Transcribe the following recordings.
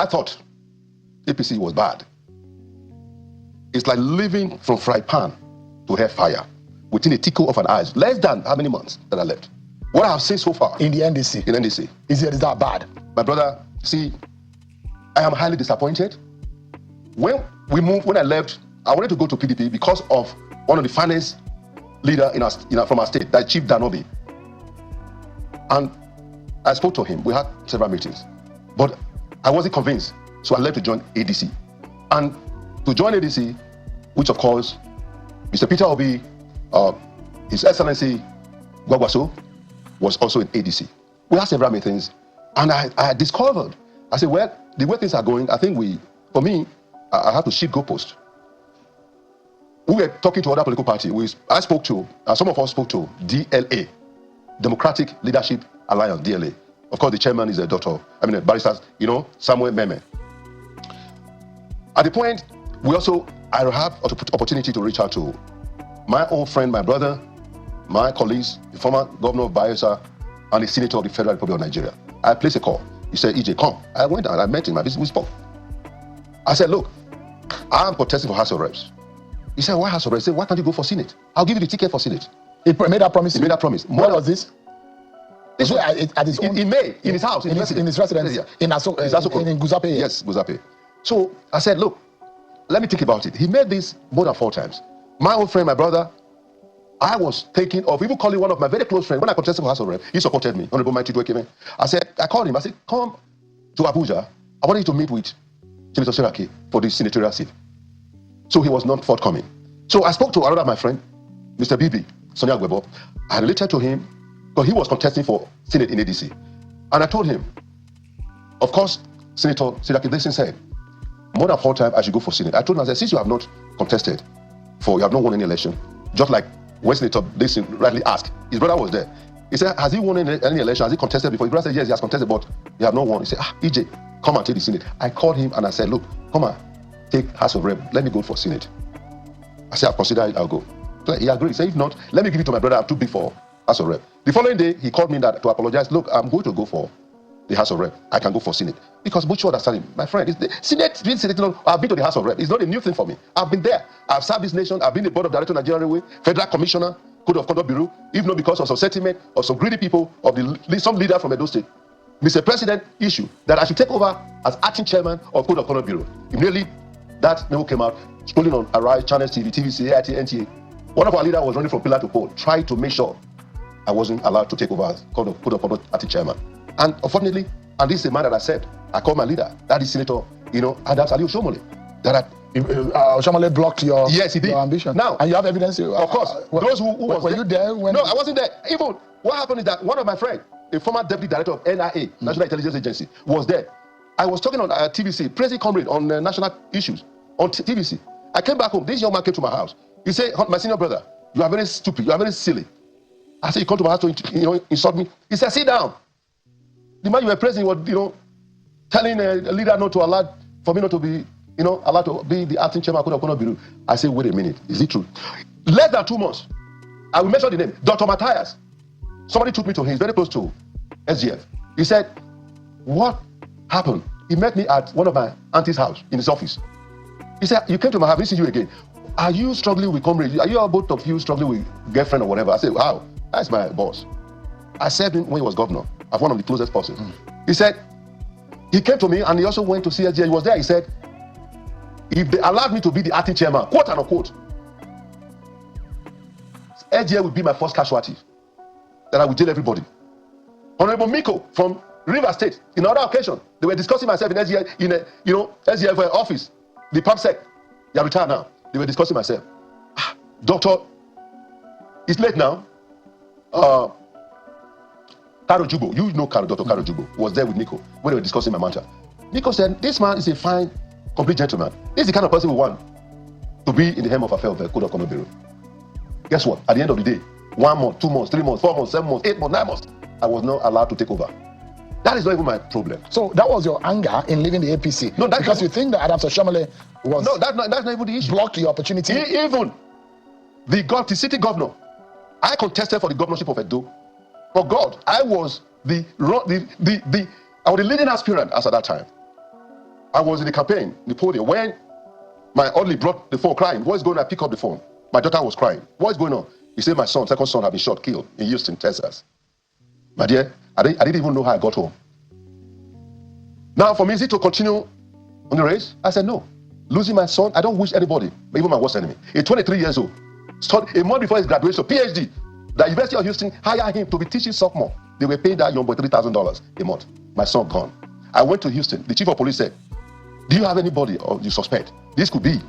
I thought APC was bad. It's like living from fry pan to hellfire within a tickle of an eye. Less than how many months that I left. What I have seen so far in the NDC. In NDC. Is that bad? My brother, see, I am highly disappointed. When I left, I wanted to go to PDP because of one of the finance leader from our state, that Chief Danobi. And I spoke to him. We had several meetings. But I wasn't convinced. So I left to join ADC. And to join ADC, which of course, Mr. Peter Obi, His Excellency Gwagwaso, was also in ADC. We had several meetings. And I discovered, I said, well, the way things are going, I think for me, I have to shift goalpost. We were talking to other political parties. I spoke to, some of us spoke to DLA, Democratic Leadership Alliance, DLA. Of course, the chairman is a barrister, Samuel Meme. At the point, I have opportunity to reach out to my old friend, my brother, my colleagues, the former governor of Bayelsa, and the senator of the Federal Republic of Nigeria. I placed a call. He said, EJ, come. I went and I met him. We spoke. I said, look, I'm contesting for House of Reps. He said, why House of Reps? He said, why can't you go for Senate? I'll give you the ticket for Senate. He made that promise? He made that promise. What was this? This was at his own... In May, in his house. In his residence? Yeah. In Guzape? Yes, Guzape. So I said, look, let me think about it. He made this more than 4 times. My old friend, my brother, I was thinking of even calling one of my very close friends. When I contested for House of Rep, he supported me. Honorable Mighty Dwekeme. I called him. I said, come to Abuja. I want you to meet with Senator Seraki for the senatorial seat. So he was not forthcoming. So I spoke to another of my friend, Mr. Bibi, Sonia Gwebo. I related to him because he was contesting for Senate in ADC. And I told him, of course, Senator Seraki Dickson said, more than 4 times I should go for Senate. I told him, I said, since you have not contested you have not won any election, just like when Senator Dickson rightly asked, his brother was there. He said, has he won any election? Has he contested before? His brother said, yes, he has contested, but he have not won. He said, EJ, come and take the Senate. I called him and I said, look, come on, take House of Rep. Let me go for Senate. I said, I'll consider it, I'll go. So he agreed. He said, if not, let me give it to my brother. I'm too big for House of Rep. The following day, he called me to apologize. Look, I'm going to go for the House of Rep. I can go for Senate. Because mutual understanding, my friend, Senate, I've been to the House of Rep. It's not a new thing for me. I've been there. I've served this nation. I've been the board of directors of Nigerian Railway, Federal Commissioner, Code of Conduct Bureau, if not because of some sentiment or some greedy people of some leader from Edo State. Mr. President issue that I should take over as acting chairman of Code of Conduct Bureau. Immediately, that memo came out, scrolling on Arise, Channels TV, TVC, AIT, NTA. One of our leaders was running from pillar to pole, trying to make sure I wasn't allowed to take over as Code of Conduct acting chairman. And unfortunately, and this is a man that I said, I called my leader, that is Senator, Adams Ali Oshomole. Oshomole blocked your ambition. Now, and you have evidence? Of course. Those who were you there when? No, I wasn't there. Even what happened is that one of my friends, a former deputy director of NIA, National Intelligence Agency, was there. I was talking on TVC, praising comrade on national issues on TVC. I came back home. This young man came to my house. He said, my senior brother, you are very stupid. You are very silly. I said, you come to my house to insult me. He said, sit down. The man you were praising was, telling a leader not to allow for me not to be, allowed to be the acting chairman of Code Bureau. I said, wait a minute, is it true? Less than 2 months, I will mention the name, Dr. Matthias. Somebody took me to him, he's very close to SGF. He said, what happened? He met me at one of my auntie's house in his office. He said, you came to my house, I didn't see you again. Are you struggling with comrades? Are you both of you struggling with girlfriend or whatever? I said, how? That's my boss. I served him when he was governor. I'm one of the closest persons. He said, he came to me and he also went to CSG. He was there. He said, if they allowed me to be the acting chairman, quote and unquote, SGA would be my first casualty. That I would tell everybody. Honorable Miko from River State, in another occasion, they were discussing myself in SGA, in a, SGA office, the PubSec. They are retired now. They were discussing myself. Doctor, it's late now. Karo Jubo, Dr. Karo Jubo was there with Nico when they were discussing my matter. Nico said, this man is a fine, complete gentleman. This is the kind of person we want to be in the helm of affairs of the Code of Conduct Bureau. Guess what? At the end of the day, 1 month, 2 months, 3 months, 4 months, 7 months, 8 months, 9 months, I was not allowed to take over. That is not even my problem. So that was your anger in leaving the APC? No, that's because you think that Adams Oshomole was... No, that's not even the issue. Blocked your opportunity? Even the city governor, I contested for the governorship of Edo. For God, I was the leading aspirant as at that time. I was in the campaign, the podium, when my only brought the phone crying. What's going on? I pick up the phone. My daughter was crying. What's going on? He said my second son, had been shot, killed in Houston, Texas. My dear, I didn't even know how I got home. Now, for me, is it to continue on the race? I said no. Losing my son, I don't wish anybody, even my worst enemy. He's 23 years old. A month before his graduation, PhD. The University of Houston hired him to be teaching sophomore. They were paying that young boy $3,000 a month. My son gone. I went to Houston. The chief of police said, do you have anybody or you suspect? This could be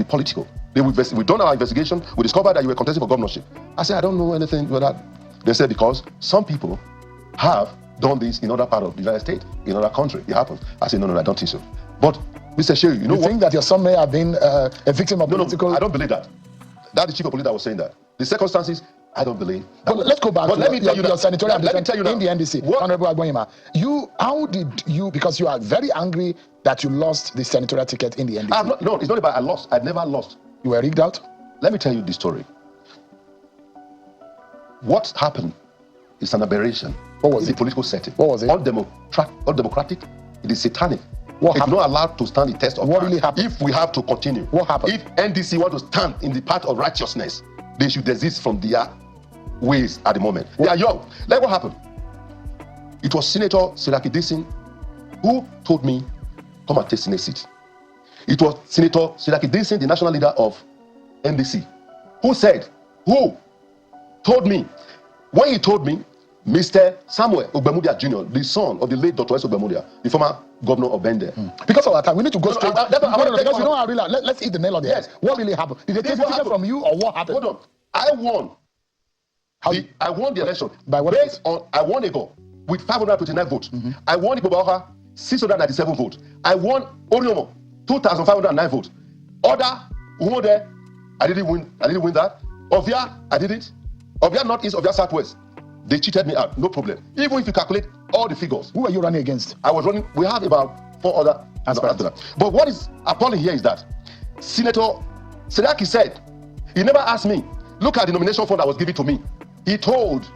political. We've done our investigation. We discovered that you were contesting for governorship. I said, I don't know anything about that. They said, because some people have done this in other part of the United States, in other country. It happens. I said, no, I don't think so. But Mr. Shehu, you know what? think that your son may have been a victim of political... No, I don't believe that. That's the chief of police that was saying that. The circumstances, I don't believe. But let's go back to your senatorial ambition in the NDC. What? Honorable Agboyima, how did you, because you are very angry that you lost the senatorial ticket in the NDC. No, it's not about I lost. I've never lost. You were rigged out? Let me tell you this story. What happened is an aberration. What was it? A political setting. What was it? Undemocratic. It is satanic. What happened? It's not allowed to stand the test of what time. Really happened? If we have to continue. What happened? If NDC want to stand in the path of righteousness, they should desist from their ways at the moment. They are young. Like what happened? It was Senator Dickson who told me, come and take Senate seat. It was Senator Dickson, the national leader of NDC, who told me, when he told me, Mr. Samuel Ogbemudia Jr., the son of the late Dr. S. Ogbemudia, the former governor of Bende. Because of our time, we need to go straight. Because you know how really, let's hit the nail on the head. What really happened? Did they take the ticket from you, or what happened? Hold on. I won. I won the election. By what? I won Ego with 529 votes. I won Ibobaha 697 votes. I won Oriomo 2,509 votes. Other who were there, I didn't win that. Ovia, I didn't. Ovia Northeast, Ovia Southwest. They cheated me out, no problem. Even if you calculate all the figures. Who were you running against? I was running, we have about 4 other aspirants. But what is appalling here is that Senator Sedaki said, he never asked me, look at the nomination form that was given to me. He told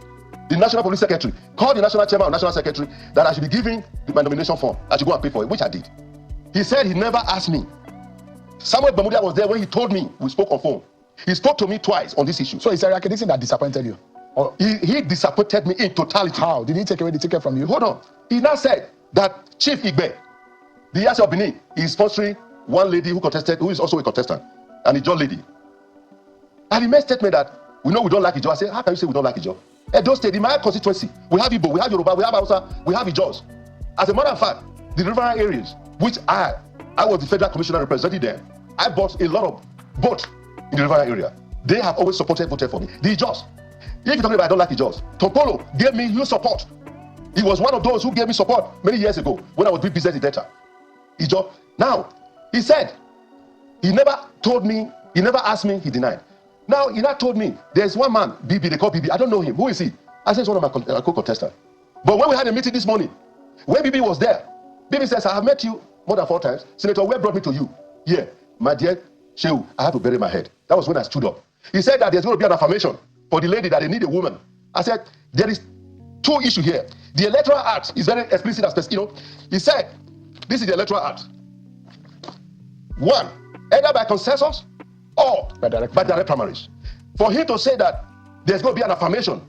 the National Police Secretary, called the National Chairman or National Secretary, that I should be giving my nomination form. I should go and pay for it, which I did. He said he never asked me. Samuel Bermudia was there when he told me, we spoke on phone. He spoke to me twice on this issue. So it's Eric Dickson that disappointed you? He disappointed me in totality. How? Did he take away the ticket from you? Hold on. He now said that Chief Igbe, the Yasi of Benin, is sponsoring one lady who contested, who is also a contestant, and a John lady. And he made a statement that we know we don't like Ijo. I said, how can you say we don't like Ijo? Edo State, in my constituency, we have Igbo, we have Yoruba, we have Hausa, we have Ijos. As a matter of fact, the riverine areas, which I was the federal commissioner representing them, I bought a lot of votes in the riverine area. They have always voted for me. The Ijos. If you're talking about I don't like Ijos, Topolo gave me huge support. He was one of those who gave me support many years ago when I was doing business in Delta. Ijo. Now, he said, he never told me, he never asked me, he denied. Now, he not told me, there's one man, BB, they call BB, I don't know him. Who is he? I said, it's one of my co-contestants. But when we had a meeting this morning, when BB was there, BB says, I have met you more than 4 times. Senator, where brought me to you? Yeah, my dear Shehu, I have to bury my head. That was when I stood up. He said that there's going to be an affirmation for the lady that they need a woman. I said, there is 2 issues here. The Electoral Act is very explicit and specific. He said, this is the Electoral Act. 1, either by consensus or by direct primaries. For him to say that there's going to be an affirmation,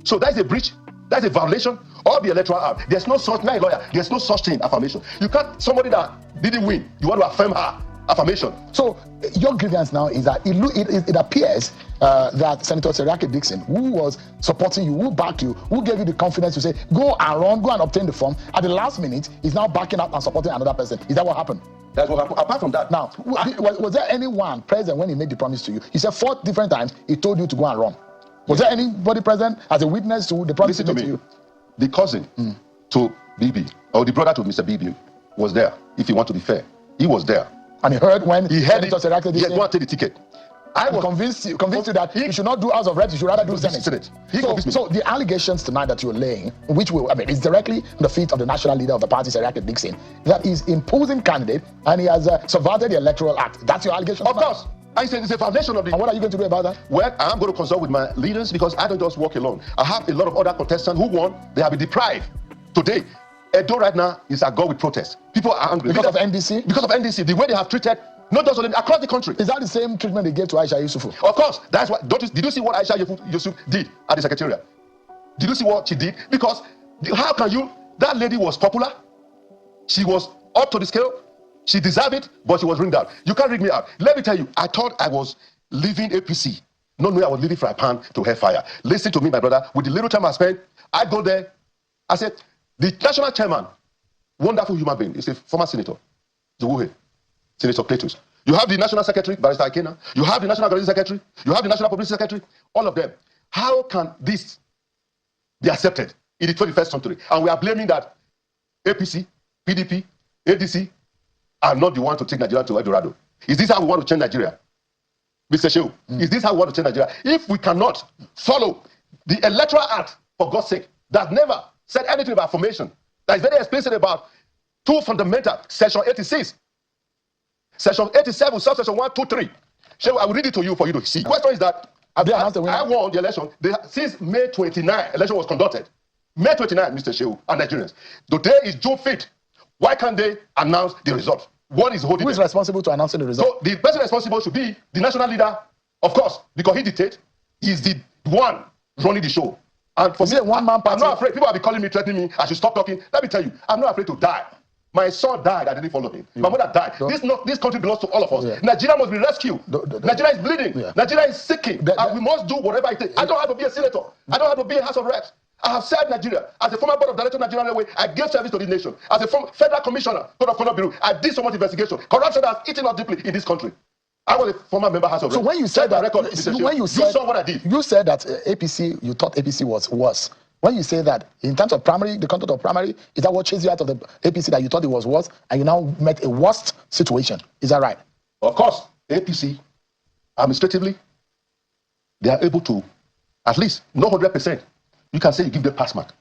so that's a breach, that's a violation of the Electoral Act. There's no such, not a lawyer, there's no such thing, affirmation. You can't, somebody that didn't win, you want to affirm her, affirmation. So your grievance now is that it appears that Senator Seriake Dickson, who was supporting you, who backed you, who gave you the confidence to say, go and run, go and obtain the form, at the last minute, is now backing up and supporting another person. Is that what happened? That's what happened. Apart from that. Now, was there anyone present when he made the promise to you? He said 4 different times he told you to go and run. Was there anybody present as a witness to the promise he made to you? The cousin to BB, or the brother to Mr. BB, was there. If you want to be fair, he was there. And he heard when he heard Senator Dickson go and take the ticket. I was convinced you that you should not do House of Reps, you should rather do Senate. So the allegations tonight that you're laying, which is directly on the feet of the national leader of the party, Seriake Dickson, that he's imposing candidate and he has subverted the Electoral Act. That's your allegation? Of course. I said it's a foundation of the... And what are you going to do about that? Well, I'm going to consult with my leaders because I don't just walk alone. I have a lot of other contestants who won. They have been deprived. Today, Edo right now is agog with protest. People are angry. Because of NDC? Because of NDC, the way they have treated, not just only across the country. Is that the same treatment they gave to Aisha Yusufu? Of course. That's what. Did you see what Aisha Yusuf did at the Secretariat? Did you see what she did? Because how can you? That lady was popular. She was up to the scale. She deserved it, but she was ringed out. You can't ring me out. Let me tell you, I thought I was leaving APC. Not knowing I was leaving from a pan to hellfire. Listen to me, my brother. With the little time I spent, I go there. I said, the national chairman, wonderful human being, is a former senator, Zuwuhe, Senator Cletus. You have the national secretary, Barrister Akena. You have the national organizing secretary. You have the national publicity secretary. All of them. How can this be accepted in the 21st century? And we are blaming that APC, PDP, ADC are not the one to take Nigeria to Eldorado. Is this how we want to change Nigeria? Mr. Shehu, is this how we want to change Nigeria? If we cannot follow the Electoral Act, for God's sake, that never said anything about formation, that is very explicit about two fundamental, Section 86, Section 87, subsection 1, 2, 3. Shehu, I will read it to you for you to see. The question is that I won the election. Since May 29, election was conducted. May 29, Mr. Shehu and Nigerians. Today is June 5th. Why can't they announce the result? What is holding Who is responsible to announcing the result? So the person responsible should be the national leader, of course, because he dictates. He's the one running the show. And for me, one man party. I'm not afraid. People have been calling me, threatening me. I should stop talking. Let me tell you, I'm not afraid to die. My son died. I didn't follow him. My mother died. This country belongs to all of us. Yeah. Nigeria must be rescued. Nigeria is bleeding. Yeah. Nigeria is seeking. And we must do whatever it takes. I don't have to be a senator. I don't have to be a House of Reps. I have served Nigeria. As a former board of directors of Nigerian Railway, I gave service to this nation. As a former federal commissioner, Code of Conduct Bureau, I did so much investigation. Corruption has eaten us deeply in this country. I was a former member House of Reps. So when you said that, record, you saw what I did. You said that APC, you thought APC was worse. When you say that, in terms of primary, the content of primary, is that what chased you out of the APC, that you thought it was worse, and you now met a worst situation? Is that right? Of course, APC, administratively, they are able to, at least, not 100%. You can say you give them pass mark.